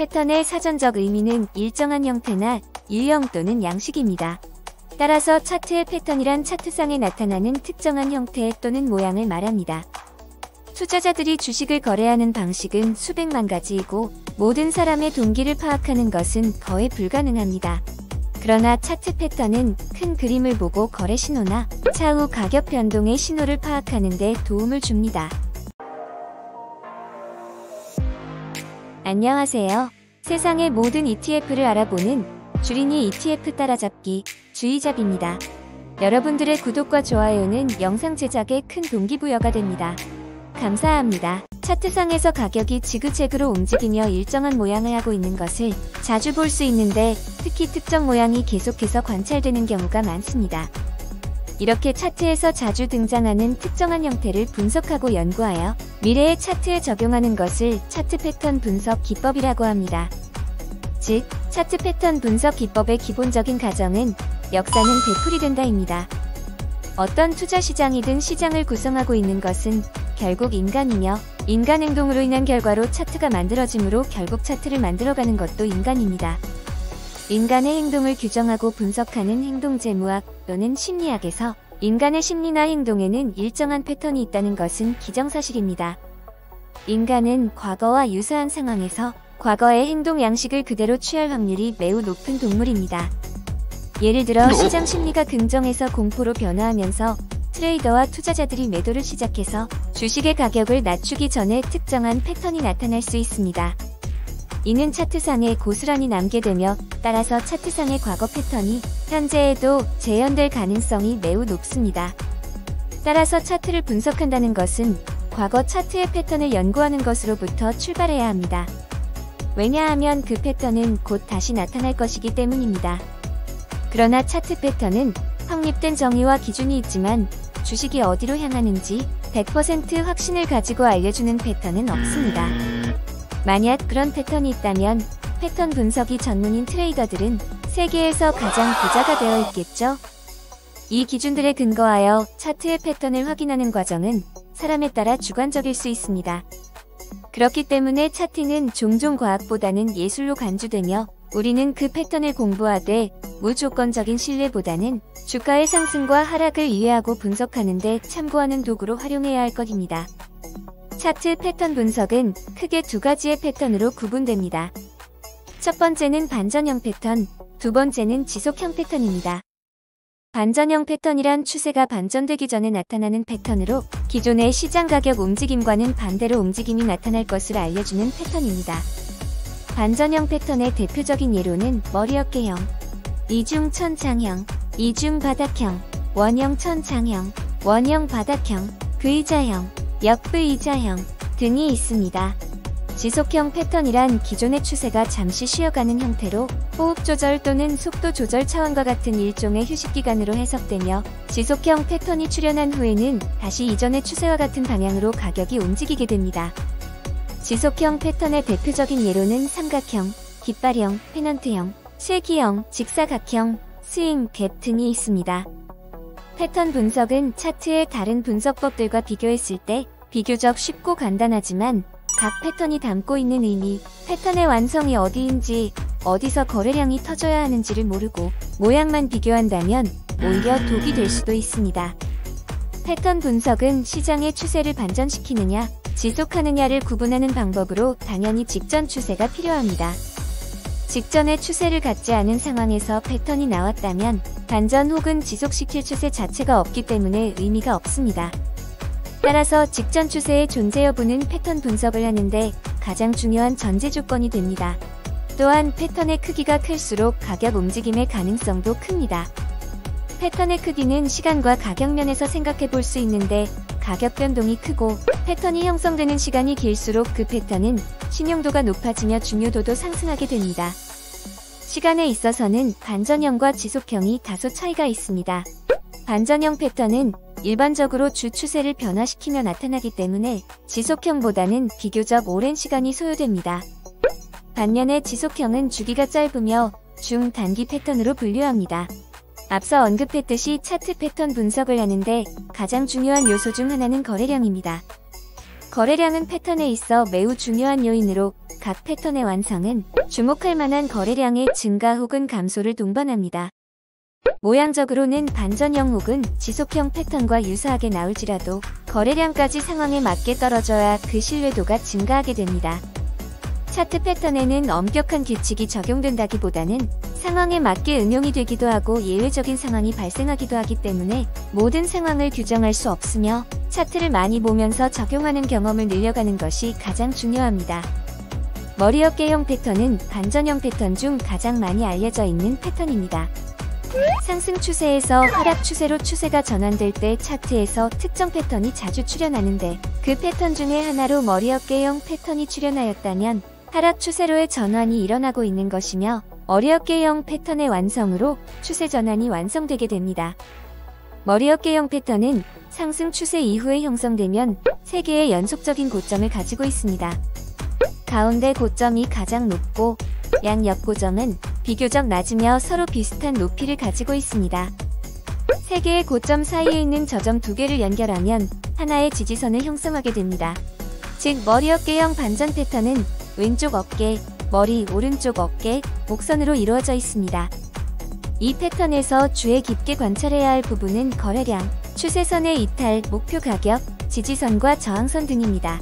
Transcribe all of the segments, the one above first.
패턴의 사전적 의미는 일정한 형태나 유형 또는 양식입니다. 따라서 차트의 패턴이란 차트상에 나타나는 특정한 형태 또는 모양을 말합니다. 투자자들이 주식을 거래하는 방식은 수백만 가지이고 모든 사람의 동기를 파악하는 것은 거의 불가능합니다. 그러나 차트 패턴은 큰 그림을 보고 거래 신호나 차후 가격 변동의 신호를 파악하는 데 도움을 줍니다. 안녕하세요. 세상의 모든 ETF를 알아보는 주린이 ETF 따라잡기 주의잡입니다. 여러분들의 구독과 좋아요는 영상 제작에 큰 동기부여가 됩니다. 감사합니다. 차트상에서 가격이 지그재그로 움직이며 일정한 모양을 하고 있는 것을 자주 볼 수 있는데 특히 특정 모양이 계속해서 관찰되는 경우가 많습니다. 이렇게 차트에서 자주 등장하는 특정한 형태를 분석하고 연구하여 미래의 차트에 적용하는 것을 차트 패턴 분석 기법이라고 합니다. 즉, 차트 패턴 분석 기법의 기본적인 가정은 역사는 되풀이된다입니다. 어떤 투자 시장이든 시장을 구성하고 있는 것은 결국 인간이며 인간 행동으로 인한 결과로 차트가 만들어지므로 결국 차트를 만들어가는 것도 인간입니다. 인간의 행동을 규정하고 분석하는 행동재무학 또는 심리학에서 인간의 심리나 행동에는 일정한 패턴이 있다는 것은 기정사실입니다. 인간은 과거와 유사한 상황에서 과거의 행동 양식을 그대로 취할 확률이 매우 높은 동물입니다. 예를 들어 시장 심리가 긍정에서 공포로 변화하면서 트레이더와 투자자들이 매도를 시작해서 주식의 가격을 낮추기 전에 특정한 패턴이 나타날 수 있습니다. 이는 차트상에 고스란히 남게 되며 따라서 차트상의 과거 패턴이 현재에도 재현될 가능성이 매우 높습니다. 따라서 차트를 분석한다는 것은 과거 차트의 패턴을 연구하는 것으로부터 출발해야 합니다. 왜냐하면 그 패턴은 곧 다시 나타날 것이기 때문입니다. 그러나 차트 패턴은 확립된 정의와 기준이 있지만 주식이 어디로 향하는지 100% 확신을 가지고 알려주는 패턴은 없습니다. 만약 그런 패턴이 있다면 패턴 분석이 전문인 트레이더들은 세계에서 가장 부자가 되어 있겠죠? 이 기준들에 근거하여 차트의 패턴을 확인하는 과정은 사람에 따라 주관적일 수 있습니다. 그렇기 때문에 차트는 종종 과학보다는 예술로 간주되며 우리는 그 패턴을 공부하되 무조건적인 신뢰보다는 주가의 상승과 하락을 이해하고 분석하는 데 참고하는 도구로 활용해야 할 것입니다. 차트 패턴 분석은 크게 두 가지의 패턴으로 구분됩니다. 첫 번째는 반전형 패턴, 두 번째는 지속형 패턴입니다. 반전형 패턴이란 추세가 반전되기 전에 나타나는 패턴으로 기존의 시장 가격 움직임과는 반대로 움직임이 나타날 것을 알려주는 패턴입니다. 반전형 패턴의 대표적인 예로는 머리어깨형, 이중천장형, 이중바닥형, 원형천장형, 원형바닥형, V자형, 역V자형 등이 있습니다. 지속형 패턴이란 기존의 추세가 잠시 쉬어가는 형태로 호흡 조절 또는 속도 조절 차원과 같은 일종의 휴식기간으로 해석되며 지속형 패턴이 출현한 후에는 다시 이전의 추세와 같은 방향으로 가격이 움직이게 됩니다. 지속형 패턴의 대표적인 예로는 삼각형, 깃발형, 페넌트형, 실기형, 직사각형, 스윙, 갭 등이 있습니다. 패턴 분석은 차트의 다른 분석법들과 비교했을 때 비교적 쉽고 간단하지만 각 패턴이 담고 있는 의미, 패턴의 완성이 어디인지, 어디서 거래량이 터져야 하는지를 모르고 모양만 비교한다면 오히려 독이 될 수도 있습니다. 패턴 분석은 시장의 추세를 반전시키느냐, 지속하느냐를 구분하는 방법으로 당연히 직전 추세가 필요합니다. 직전의 추세를 갖지 않은 상황에서 패턴이 나왔다면 반전 혹은 지속시킬 추세 자체가 없기 때문에 의미가 없습니다. 따라서 직전 추세의 존재 여부는 패턴 분석을 하는데 가장 중요한 전제 조건이 됩니다. 또한 패턴의 크기가 클수록 가격 움직임의 가능성도 큽니다. 패턴의 크기는 시간과 가격면에서 생각해 볼 수 있는데 가격 변동이 크고 패턴이 형성되는 시간이 길수록 그 패턴은 신용도가 높아지며 중요도도 상승하게 됩니다. 시간에 있어서는 반전형과 지속형이 다소 차이가 있습니다. 반전형 패턴은 일반적으로 주 추세를 변화시키며 나타나기 때문에 지속형보다는 비교적 오랜 시간이 소요됩니다. 반면에 지속형은 주기가 짧으며 중단기 패턴으로 분류합니다. 앞서 언급했듯이 차트 패턴 분석을 하는데 가장 중요한 요소 중 하나는 거래량입니다. 거래량은 패턴에 있어 매우 중요한 요인으로 각 패턴의 완성은 주목할 만한 거래량의 증가 혹은 감소를 동반합니다. 모양적으로는 반전형 혹은 지속형 패턴과 유사하게 나올지라도 거래량까지 상황에 맞게 떨어져야 그 신뢰도가 증가하게 됩니다. 차트 패턴에는 엄격한 규칙이 적용된다기보다는 상황에 맞게 응용이 되기도 하고 예외적인 상황이 발생하기도 하기 때문에 모든 상황을 규정할 수 없으며 차트를 많이 보면서 적용하는 경험을 늘려가는 것이 가장 중요합니다. 머리 어깨형 패턴은 반전형 패턴 중 가장 많이 알려져 있는 패턴입니다. 상승 추세에서 하락 추세로 추세가 전환될 때 차트에서 특정 패턴이 자주 출현하는데 그 패턴 중에 하나로 머리 어깨형 패턴이 출현하였다면 하락 추세로의 전환이 일어나고 있는 것이며 머리 어깨형 패턴의 완성으로 추세 전환이 완성되게 됩니다. 머리 어깨형 패턴은 상승 추세 이후에 형성되면 3개의 연속적인 고점을 가지고 있습니다. 가운데 고점이 가장 높고 양옆 고점은 비교적 낮으며 서로 비슷한 높이를 가지고 있습니다. 3개의 고점 사이에 있는 저점 2개를 연결하면 하나의 지지선을 형성하게 됩니다. 즉 머리 어깨형 반전 패턴은 왼쪽 어깨, 머리, 오른쪽 어깨, 목선으로 이루어져 있습니다. 이 패턴에서 주의 깊게 관찰해야 할 부분은 거래량, 추세선의 이탈, 목표 가격, 지지선과 저항선 등입니다.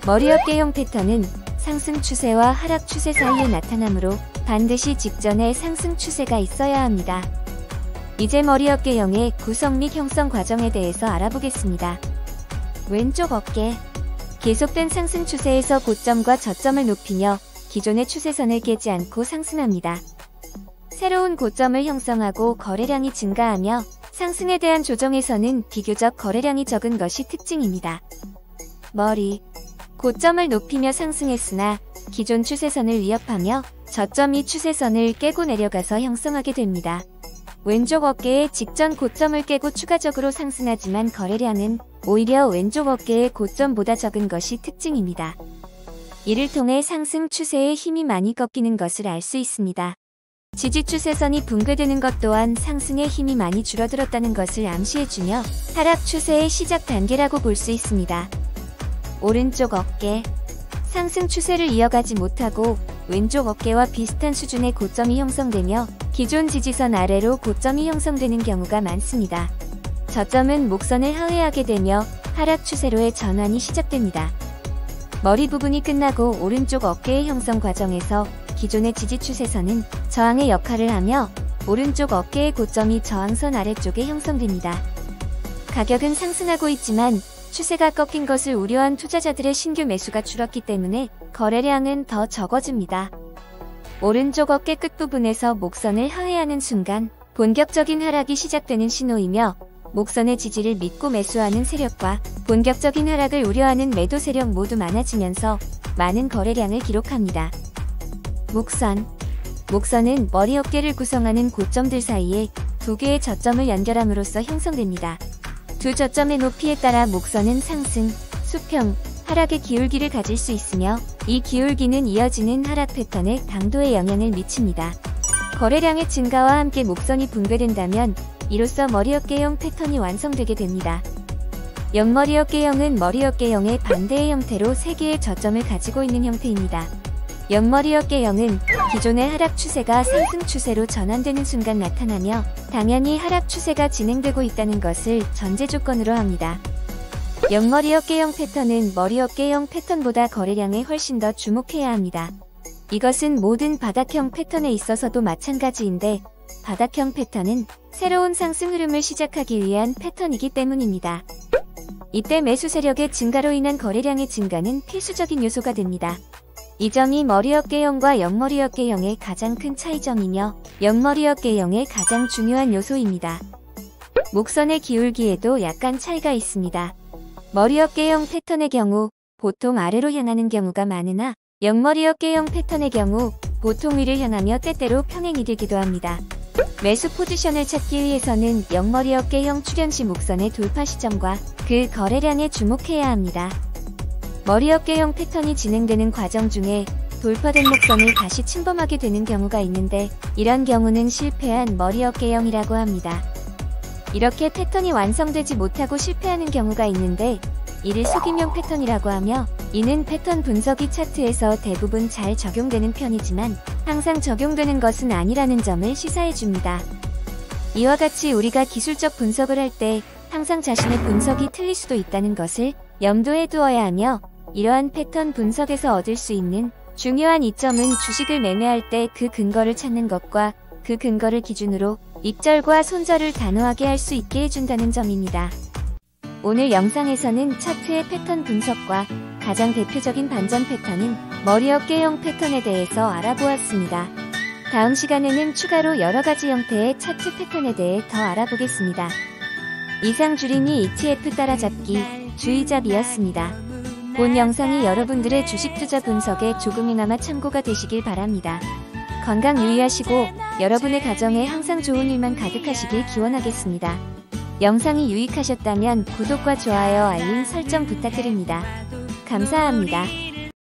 머리 어깨형 패턴은 상승 추세와 하락 추세 사이에 나타나므로 반드시 직전에 상승 추세가 있어야 합니다. 이제 머리 어깨형의 구성 및 형성 과정에 대해서 알아보겠습니다. 왼쪽 어깨. 계속된 상승 추세에서 고점과 저점을 높이며 기존의 추세선을 깨지 않고 상승합니다. 새로운 고점을 형성하고 거래량이 증가하며 상승에 대한 조정에서는 비교적 거래량이 적은 것이 특징입니다. 머리. 고점을 높이며 상승했으나 기존 추세선을 위협하며 저점이 추세선을 깨고 내려가서 형성하게 됩니다. 왼쪽 어깨의 직전 고점을 깨고 추가적으로 상승하지만 거래량은 오히려 왼쪽 어깨의 고점보다 적은 것이 특징입니다. 이를 통해 상승 추세의 힘이 많이 꺾이는 것을 알 수 있습니다. 지지 추세선이 붕괴되는 것 또한 상승의 힘이 많이 줄어들었다는 것을 암시해주며 하락 추세의 시작 단계라고 볼 수 있습니다. 오른쪽 어깨. 상승 추세를 이어가지 못하고 왼쪽 어깨와 비슷한 수준의 고점이 형성되며 기존 지지선 아래로 고점이 형성되는 경우가 많습니다. 저점은 목선을 하회하게 되며 하락 추세로의 전환이 시작됩니다. 머리 부분이 끝나고 오른쪽 어깨의 형성 과정에서 기존의 지지 추세선은 저항의 역할을 하며 오른쪽 어깨의 고점이 저항선 아래쪽에 형성됩니다. 가격은 상승하고 있지만 추세가 꺾인 것을 우려한 투자자들의 신규 매수가 줄었기 때문에 거래량은 더 적어집니다. 오른쪽 어깨 끝부분에서 목선을 하회하는 순간 본격적인 하락이 시작되는 신호이며 목선의 지지를 믿고 매수하는 세력과 본격적인 하락을 우려하는 매도 세력 모두 많아지면서 많은 거래량을 기록합니다. 목선. 목선은 머리 어깨를 구성하는 고점들 사이에 2개의 저점을 연결함으로써 형성됩니다. 두 저점의 높이에 따라 목선은 상승, 수평, 하락의 기울기를 가질 수 있으며 이 기울기는 이어지는 하락 패턴의 강도에 영향을 미칩니다. 거래량의 증가와 함께 목선이 붕괴된다면 이로써 머리 어깨형 패턴이 완성되게 됩니다. 옆머리 어깨형은 머리 어깨형의 반대의 형태로 3개의 저점을 가지고 있는 형태입니다. 옆머리 어깨형은 기존의 하락 추세가 상승 추세로 전환되는 순간 나타나며 당연히 하락 추세가 진행되고 있다는 것을 전제 조건으로 합니다. 옆머리 어깨형 패턴은 머리 어깨형 패턴보다 거래량에 훨씬 더 주목해야 합니다. 이것은 모든 바닥형 패턴에 있어서도 마찬가지인데 바닥형 패턴은 새로운 상승 흐름을 시작하기 위한 패턴이기 때문입니다. 이때 매수 세력의 증가로 인한 거래량의 증가는 필수적인 요소가 됩니다. 이 점이 머리 어깨형과 옆머리 어깨형의 가장 큰 차이점이며 옆머리 어깨형의 가장 중요한 요소입니다. 목선의 기울기에도 약간 차이가 있습니다. 머리 어깨형 패턴의 경우 보통 아래로 향하는 경우가 많으나 옆머리 어깨형 패턴의 경우 보통 위를 향하며 때때로 평행이 되기도 합니다. 매수 포지션을 찾기 위해서는 옆머리 어깨형 출현 시 목선의 돌파 시점과 그 거래량에 주목해야 합니다. 머리 어깨형 패턴이 진행되는 과정 중에 돌파된 목선을 다시 침범하게 되는 경우가 있는데 이런 경우는 실패한 머리 어깨형이라고 합니다. 이렇게 패턴이 완성되지 못하고 실패하는 경우가 있는데 이를 속임용 패턴이라고 하며, 이는 패턴 분석이 차트에서 대부분 잘 적용되는 편이지만 항상 적용되는 것은 아니라는 점을 시사해줍니다. 이와 같이 우리가 기술적 분석을 할 때 항상 자신의 분석이 틀릴 수도 있다는 것을 염두에 두어야 하며, 이러한 패턴 분석에서 얻을 수 있는 중요한 이점은 주식을 매매할 때 그 근거를 찾는 것과 그 근거를 기준으로 익절과 손절을 단호하게 할 수 있게 해준다는 점입니다. 오늘 영상에서는 차트의 패턴 분석과 가장 대표적인 반전 패턴인 머리 어깨형 패턴에 대해서 알아보았습니다. 다음 시간에는 추가로 여러가지 형태의 차트 패턴에 대해 더 알아보겠습니다. 이상 주린이 ETF 따라잡기 주의잡이었습니다. 본 영상이 여러분들의 주식 투자 분석에 조금이나마 참고가 되시길 바랍니다. 건강 유의하시고 여러분의 가정에 항상 좋은 일만 가득하시길 기원하겠습니다. 영상이 유익하셨다면 구독과 좋아요, 알림 설정 부탁드립니다. 감사합니다.